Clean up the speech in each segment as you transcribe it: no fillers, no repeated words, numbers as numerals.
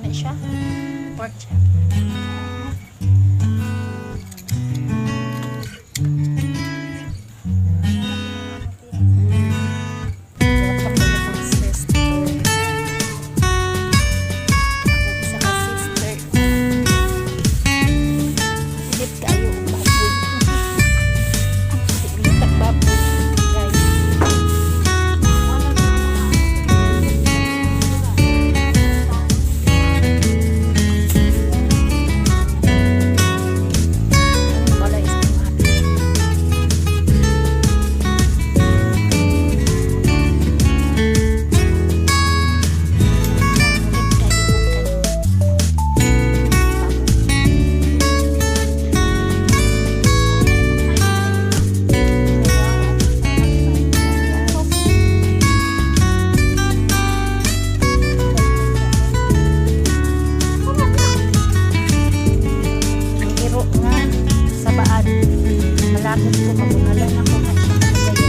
Kana siya. Pork chop. Malapit ko mabunalan ako na siya kagayan.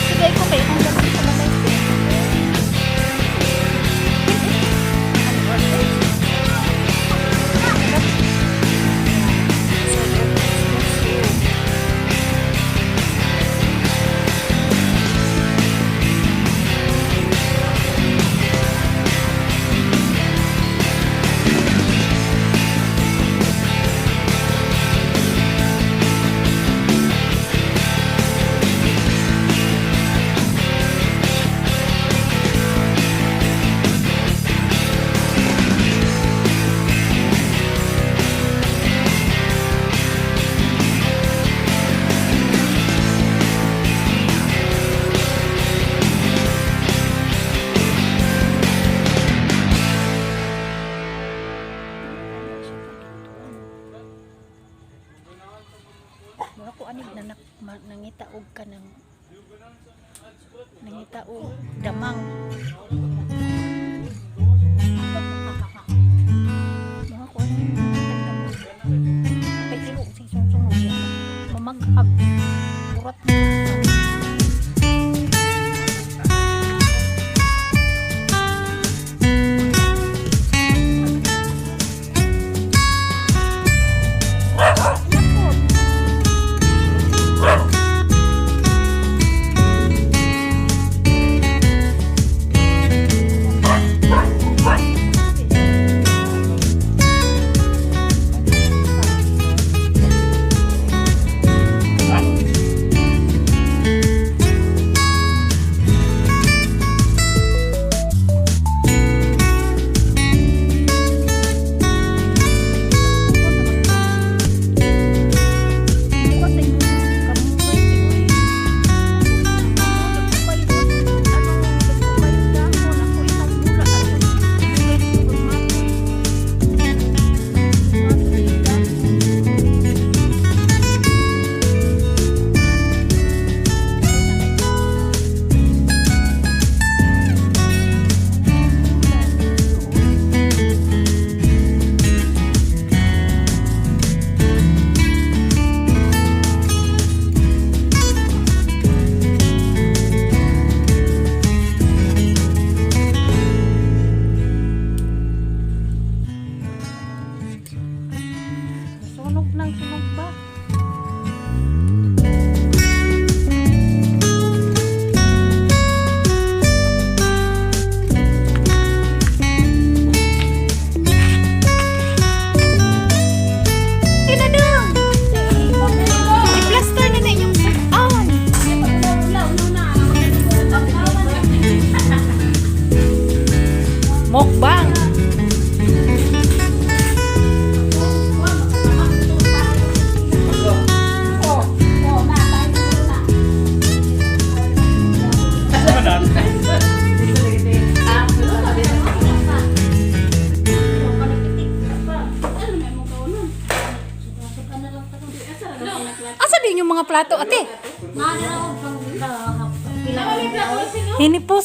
Sige ko kayo kung gano'n sa balay. Ako anig na nangitaog ka ng nangitaog damang mga ko anig kay tiro sing sungsong mamaghag urat sunog ng sunog ba? I-plaster na na yung saan. Mukbang. Asa din yung mga plato, ate? Hinipos.